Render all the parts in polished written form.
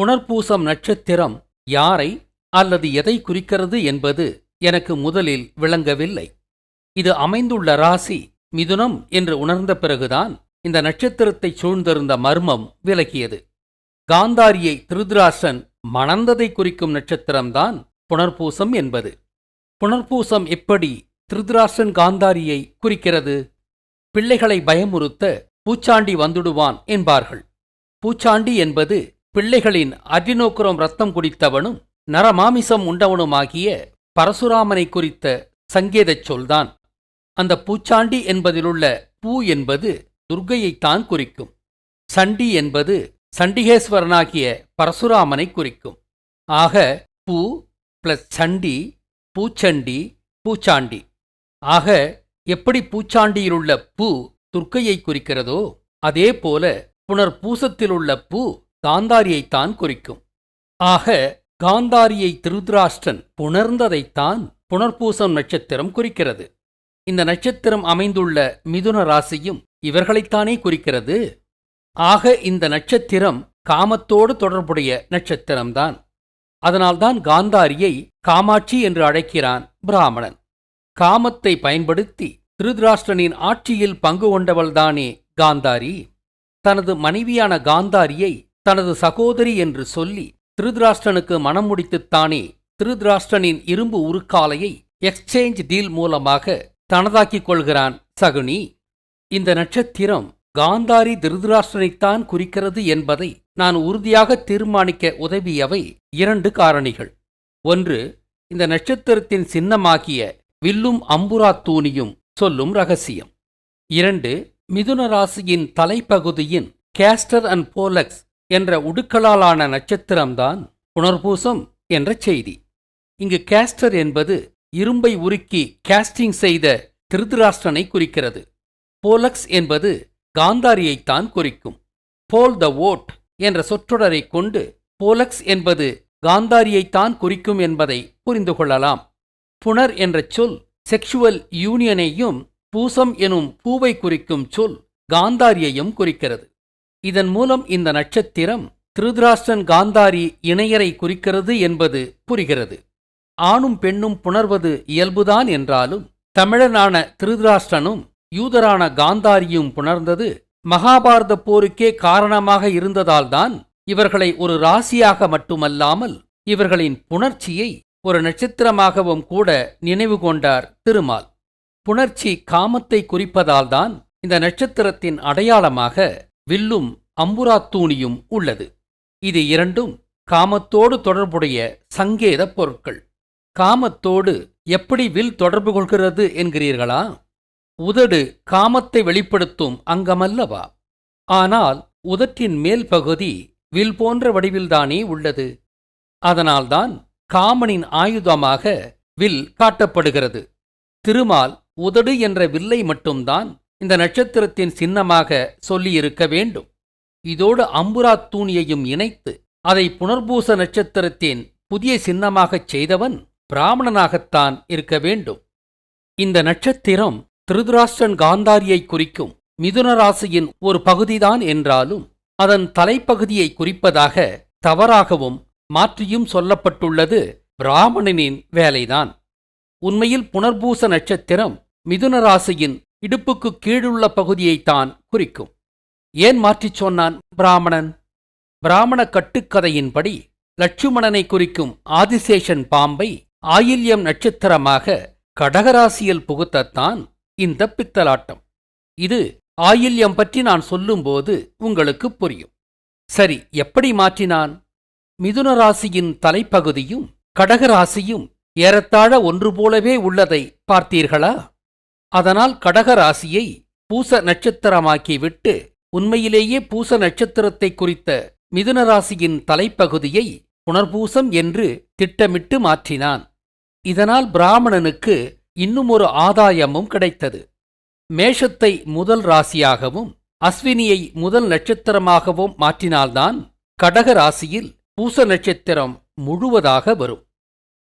புனர்பூசம் நட்சத்திரம் யாரை அல்லது எதை குறிக்கிறது என்பது எனக்கு முதலில் விளங்கவில்லை. இது அமைந்துள்ள ராசி மிதுனம் என்று உணர்ந்த பிறகுதான் இந்த நட்சத்திரத்தைச் சூழ்ந்திருந்த மர்மம் விலகியது. காந்தாரியை திருதராஷ்டிரன் மணந்ததை குறிக்கும் நட்சத்திரம்தான் புனர்பூசம் என்பது. புனர்பூசம் எப்படி திருதராஷ்டிரன் காந்தாரியை குறிக்கிறது? பிள்ளைகளை பயமுறுத்த பூச்சாண்டி வந்துடுவான் என்பார்கள். பூச்சாண்டி என்பது பிள்ளைகளின் அட்ரினோக்ரோம் ரத்தம் குடித்தவனும் நரமாமிசம் உண்டவனுமாகிய பரசுராமனை குறித்த சங்கேதச் சொல்தான். அந்த பூச்சாண்டி என்பதிலுள்ள பூ என்பது துர்க்கையைத்தான் குறிக்கும். சண்டி என்பது சண்டிகேஸ்வரனாகிய பரசுராமனை குறிக்கும். ஆக பூ பிளஸ் சண்டி, பூச்சண்டி, பூச்சாண்டி. ஆக எப்படி பூச்சாண்டியிலுள்ள பூ துர்க்கையை குறிக்கிறதோ அதேபோல புனர்பூசத்திலுள்ள பூ காந்தாரியைத்தான் குறிக்கும். ஆக காந்தாரியை திருதராஷ்டிரன் புணர்ந்ததைத்தான் புனர்பூசம் நட்சத்திரம் குறிக்கிறது. இந்த நட்சத்திரம் அமைந்துள்ள மிதுன ராசியும் இவர்களைத்தானே குறிக்கிறது. ஆக இந்த நட்சத்திரம் காமத்தோடு தொடர்புடைய நட்சத்திரம்தான். அதனால்தான் காந்தாரியை காமாட்சி என்று அழைக்கிறான் பிராமணன். காமத்தை பயன்படுத்தி திருதராஷ்டிரனின் ஆட்சியில் பங்கு கொண்டவள்தானே காந்தாரி. தனது மனைவியான காந்தாரியை தனது சகோதரி என்று சொல்லி திருதராஷ்டிரனுக்கு மனம் முடித்துத்தானே திருதராஷ்டிரனின் இரும்பு உருக்காலையை எக்ஸ்சேஞ்ச் டீல் மூலமாக தனதாக்கிக் கொள்கிறான் சகுனி. இந்த நட்சத்திரம் காந்தாரி திருதராஷ்டிரனைத்தான் குறிக்கிறது என்பதை நான் உறுதியாக தீர்மானிக்க உதவியவை 2 காரணிகள். ஒன்று, இந்த நட்சத்திரத்தின் சின்னமாகிய வில்லும் அம்புராத்தூணியும் சொல்லும் ரகசியம். 2, மிதுன ராசியின் தலைப்பகுதியின் கேஸ்டர் அண்ட் போலக்ஸ் என்ற உடுக்களாலான நட்சத்திரம்தான் புனர்பூசம் என்ற செய்தி. இங்கு கேஸ்டர் என்பது இரும்பை உருக்கி கேஸ்டிங் செய்த திருதராஷ்டிரனை குறிக்கிறது. போலக்ஸ் என்பது காந்தாரியைத்தான் குறிக்கும். போல் த ஓட் என்ற சொற்றொடரைக் கொண்டு போலக்ஸ் என்பது காந்தாரியைத்தான் குறிக்கும் என்பதை புரிந்து கொள்ளலாம். புனர் என்ற சொல் செக்ஷுவல் யூனியனையும் பூசம் எனும் பூவை குறிக்கும் சொல் காந்தாரியையும் குறிக்கிறது. இதன் மூலம் இந்த நட்சத்திரம் திருதராஷ்டிரன் காந்தாரி இணையரை குறிக்கிறது என்பது புரிகிறது. ஆணும் பெண்ணும் புணர்வது இயல்புதான் என்றாலும் தமிழனான திருதராஷ்டிரனும் யூதரான காந்தாரியும் புணர்ந்தது மகாபாரத போருக்கே காரணமாக இருந்ததால்தான் இவர்களை ஒரு ராசியாக மட்டுமல்லாமல் இவர்களின் புணர்ச்சியை ஒரு நட்சத்திரமாகவும் கூட நினைவு கொண்டார் திருமால். புணர்ச்சி காமத்தை குறிப்பதால்தான் இந்த நட்சத்திரத்தின் அடையாளமாக வில்லும் அம்புராத்தூணியும் உள்ளது. இது 2ம் காமத்தோடு தொடர்புடைய சங்கேத பொருட்கள். காமத்தோடு எப்படி வில் தொடர்பு கொள்கிறது என்கிறீர்களா? உதடு காமத்தை வெளிப்படுத்தும் அங்கமல்லவா? ஆனால் உதட்டின் மேல் பகுதி வில் போன்ற வடிவில்தானே உள்ளது. அதனால்தான் காமனின் ஆயுதமாக வில் காட்டப்படுகிறது. திருமால் உதடு என்ற வில்லை மட்டும்தான் இந்த நட்சத்திரத்தின் சின்னமாக சொல்லியிருக்க வேண்டும். இதோடு அம்புராத்தூணியையும் இணைத்து அதை புனர்பூச நட்சத்திரத்தின் புதிய சின்னமாகச் செய்தவன் பிராமணனாகத்தான் இருக்க வேண்டும். இந்த நட்சத்திரம் திருதராஷ்டிரன் காந்தாரியை குறிக்கும் மிதுன ராசியின் ஒரு பகுதிதான் என்றாலும் அதன் தலைப்பகுதியை குறிப்பதாக தவறாகவும் மாற்றியும் சொல்லப்பட்டுள்ளது பிராமணனின் வேலைதான். உண்மையில் புனர்பூச நட்சத்திரம் மிதுன ராசியின் இடுப்புக்கு கீழுள்ள பகுதியைத்தான் குறிக்கும். ஏன் மாற்றிச் சொன்னான் பிராமணன்? பிராமண கட்டுக்கதையின்படி லட்சுமணனை குறிக்கும் ஆதிசேஷன் பாம்பை ஆயில்யம் நட்சத்திரமாக கடகராசியில் புகுத்தத்தான் இந்த பித்தலாட்டம். இது ஆயில்யம் பற்றி நான் சொல்லும்போது உங்களுக்கு புரியும். சரி, எப்படி மாற்றினான்? மிதுன ராசியின் தலைப்பகுதியும் கடகராசியும் ஏறத்தாழ ஒன்று போலவே உள்ளதை பார்த்தீர்களா? அதனால் கடகராசியை பூச நட்சத்திரமாக்கிவிட்டு உண்மையிலேயே பூச நட்சத்திரத்தை குறித்த மிதுன ராசியின் தலைப்பகுதியை புனர்பூசம் என்று திட்டமிட்டு மாற்றினான். இதனால் பிராமணனுக்கு இன்னும் ஒரு ஆதாயமும் கிடைத்தது. மேஷத்தை முதல் ராசியாகவும் அஸ்வினியை முதல் நட்சத்திரமாகவும் மாற்றினால்தான் கடக ராசியில் பூச நட்சத்திரம் முழுவதாக வரும்.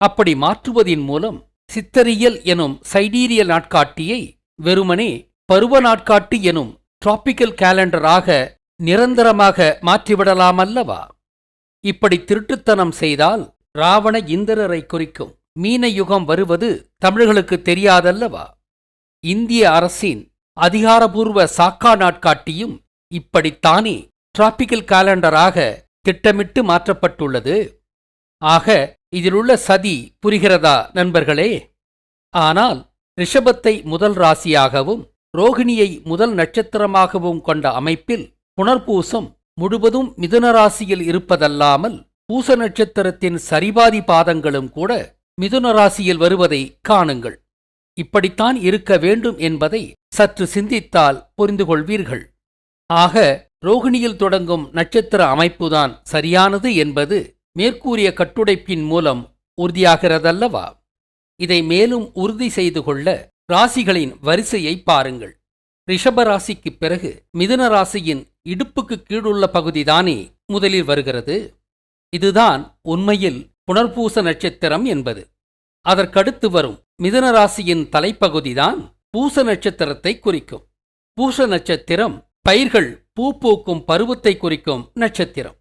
அப்படி மாற்றுவதின் மூலம் சித்தரியல் எனும் சைடீரியல் நாட்காட்டியை வெறுமனே பருவ நாட்காட்டி எனும் டிராபிக்கல் கேலண்டராக நிரந்தரமாக மாற்றிவிடலாமல்லவா? இப்படி திருட்டுத்தனம் செய்தால் ராவண இந்திரரை குறிக்கும் மீன யுகம் வருவது தமிழர்களுக்கு தெரியாதல்லவா? இந்திய அரசின் அதிகாரபூர்வ சாக்கா நாட்காட்டியும் இப்படித்தானே டிராபிக்கல் காலண்டராக திட்டமிட்டு மாற்றப்பட்டுள்ளது. ஆக இதிலுள்ள சதி புரிகிறதா நண்பர்களே? ஆனால் ரிஷபத்தை முதல் ராசியாகவும் ரோகிணியை முதல் நட்சத்திரமாகவும் கொண்ட அமைப்பில் புனர்பூசம் முழுவதும் மிதுன ராசியில் இருப்பதல்லாமல் பூச நட்சத்திரத்தின் சரிபாதி பாதங்களும் கூட மிதுன ராசியில் வருவதை காணுங்கள். இப்படித்தான் இருக்க வேண்டும் என்பதை சற்று சிந்தித்தால் புரிந்து கொள்வீர்கள். ஆக ரோகிணியில் தொடங்கும் நட்சத்திர அமைப்புதான் சரியானது என்பது மேற்கூறிய கட்டுடைப்பின் மூலம் உறுதியாகிறதல்லவா? இதை மேலும் உறுதி செய்து கொள்ள ராசிகளின் வரிசையை பாருங்கள். ரிஷப ராசிக்குப் பிறகு மிதுன ராசியின் இடுப்புக்கு கீழுள்ள பகுதிதானே முதலில் வருகிறது. இதுதான் உண்மையில் புனர்பூச நட்சத்திரம் என்பது. அதற்கடுத்து வரும் மிதுன ராசியின் தலைப்பகுதிதான் பூச நட்சத்திரத்தை குறிக்கும். பூச நட்சத்திரம் பயிர்கள் பூ பூக்கும் பருவத்தை குறிக்கும் நட்சத்திரம்.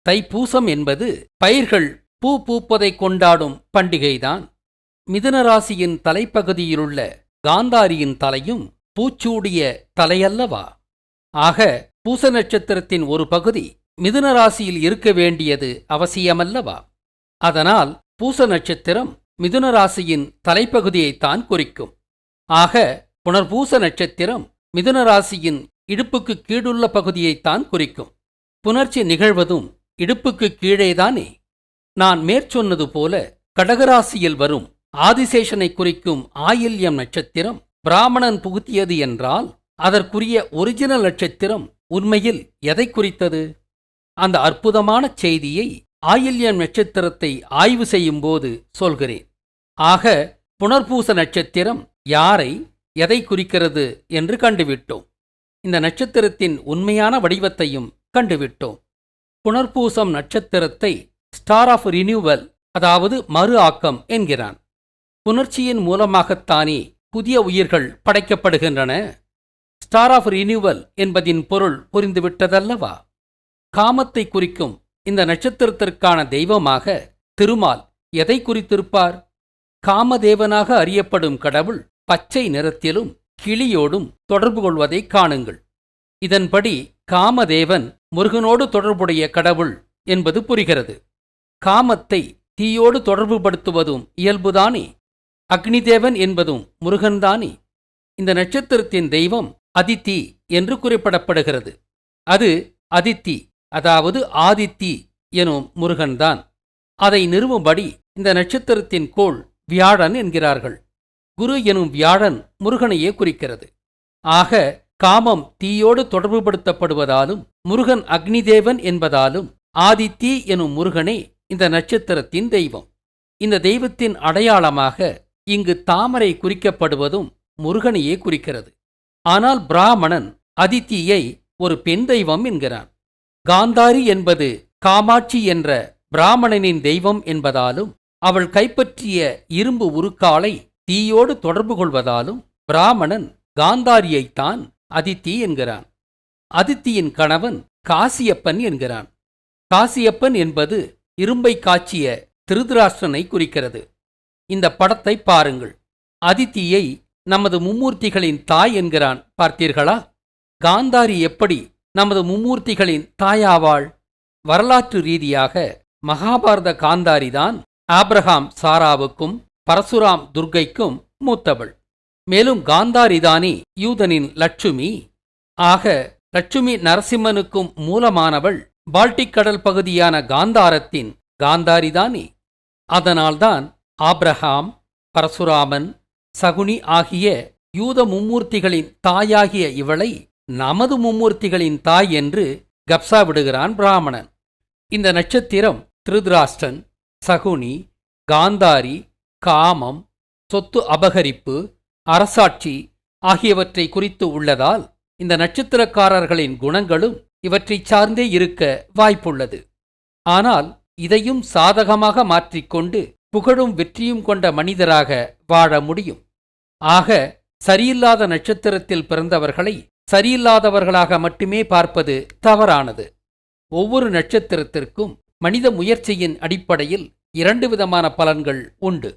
தைப்பூசம் என்பது பயிர்கள் பூ பூப்பதை கொண்டாடும் பண்டிகைதான். மிதுன ராசியின் தலைப்பகுதியிலுள்ள காந்தாரியின் தலையும் பூச்சூடிய தலையல்லவா? ஆக பூச நட்சத்திரத்தின் ஒரு பகுதி மிதுன ராசியில் இருக்க வேண்டியது அவசியமல்லவா? அதனால் பூச நட்சத்திரம் மிதுன ராசியின் தலைப்பகுதியைத்தான் குறிக்கும். ஆக புனர்பூச நட்சத்திரம் மிதுன ராசியின் இடுப்புக்கு கீழுள்ள பகுதியைத்தான் குறிக்கும். புணர்ச்சி நிகழ்வதும் இடுப்புக்கு கீழேதானே? நான் மேற்சொன்னது போல கடகராசியில் வரும் ஆதிசேஷனை குறிக்கும் ஆயில்யம் நட்சத்திரம் பிராமணன் புகுத்தியது என்றால் அதற்குரிய ஒரிஜினல் நட்சத்திரம் உண்மையில் எதை குறித்தது? அந்த அற்புதமான செய்தியை ஆயில்யம் நட்சத்திரத்தை ஆய்வு செய்யும்போது சொல்கிறேன். ஆக புனர்பூச நட்சத்திரம் யாரை எதை குறிக்கிறது என்று கண்டுவிட்டோம். இந்த நட்சத்திரத்தின் உண்மையான வடிவத்தையும் கண்டுவிட்டோம். புனர்பூசம் நட்சத்திரத்தை ஸ்டார் ஆஃப் ரினியூவல், அதாவது மறு ஆக்கம் என்கிறான். புணர்ச்சியின் மூலமாகத்தானே புதிய உயிர்கள் படைக்கப்படுகின்றன. ஸ்டார் ஆஃப் ரினியூவல் என்பதின் பொருள் புரிந்துவிட்டதல்லவா? காமத்தை குறிக்கும் இந்த நட்சத்திரத்திற்கான தெய்வமாக திருமால் எதை குறித்திருப்பார்? காமதேவனாக அறியப்படும் கடவுள் பச்சை நிறத்திலும் கிளியோடும் தொடர்பு கொள்வதை காணுங்கள். இதன்படி காமதேவன் முருகனோடு தொடர்புடைய கடவுள் என்பது புரிகிறது. காமத்தை தீயோடு தொடர்புபடுத்துவதும் இயல்புதானே. அக்னிதேவன் என்பதும் முருகன்தானே. இந்த நட்சத்திரத்தின் தெய்வம் அதித்தி என்று குறிப்பிடப்படுகிறது. அது அதித்தி, அதாவது ஆதித்தி எனும் முருகன்தான். அதை நிறுவும்படி இந்த நட்சத்திரத்தின் கோள் வியாழன் என்கிறார்கள். குரு எனும் வியாழன் முருகனையே குறிக்கிறது. ஆக காமம் தீயோடு தொடர்புபடுத்தப்படுவதாலும் முருகன் அக்னிதேவன் என்பதாலும் ஆதித்தி எனும் முருகனே இந்த நட்சத்திரத்தின் தெய்வம். இந்த தெய்வத்தின் அடையாளமாக இங்கு தாமரை குறிக்கப்படுவதும் முருகனையே குறிக்கிறது. ஆனால் பிராமணன் அதித்தியை ஒரு பெண் தெய்வம் என்கிறான். காந்தாரி என்பது காமாட்சி என்ற பிராமணனின் தெய்வம் என்பதாலும் அவள் கைப்பற்றிய இரும்பு உருக்காலை தீயோடு தொடர்பு கொள்வதாலும் பிராமணன் காந்தாரியைத்தான் அதித்தி என்கிறான். அதித்தியின் கணவன் காசியப்பன் என்கிறான். காசியப்பன் என்பது இரும்பை காய்ச்சிய திருதராஷ்டிரனை குறிக்கிறது. இந்த படத்தை பாருங்கள். அதித்தியை நமது மும்மூர்த்திகளின் தாய் என்கிறான், பார்த்தீர்களா? காந்தாரி எப்படி நமது மும்மூர்த்திகளின் தாயாவாள்? வரலாற்று ரீதியாக மகாபாரத காந்தாரிதான் ஆப்ரஹாம் சாராவுக்கும் பரசுராம் துர்க்கைக்கும் மூத்தவள். மேலும் காந்தாரிதானே யூதனின் லட்சுமி. ஆக லட்சுமி நரசிம்மனுக்கும் மூலமானவள் பால்டிக் கடல் பகுதியான காந்தாரத்தின் காந்தாரிதானே. அதனால்தான் ஆப்ரஹாம், பரசுராமன், சகுனி ஆகிய யூத மும்மூர்த்திகளின் தாயாகிய இவளை நமது மும்மூர்த்திகளின் தாய் என்று கப்சா விடுகிறான் பிராமணன். இந்த நட்சத்திரம் திருதராஷ்டிரன், சகுனி, காந்தாரி, காமம், சொத்து அபகரிப்பு, அரசாட்சி ஆகியவற்றை குறித்து உள்ளதால் இந்த நட்சத்திரக்காரர்களின் குணங்களும் இவற்றைச் சார்ந்தே இருக்க வாய்ப்புள்ளது. ஆனால் இதையும் சாதகமாக மாற்றிக்கொண்டு புகழும் வெற்றியும் கொண்ட மனிதராக வாழ முடியும். ஆக சரியில்லாத நட்சத்திரத்தில் பிறந்தவர்களை சரியில்லாதவர்களாக மட்டுமே பார்ப்பது தவறானது. ஒவ்வொரு நட்சத்திரத்திற்கும் மனித முயற்சியின் அடிப்படையில் இரண்டு விதமான பலன்கள் உண்டு.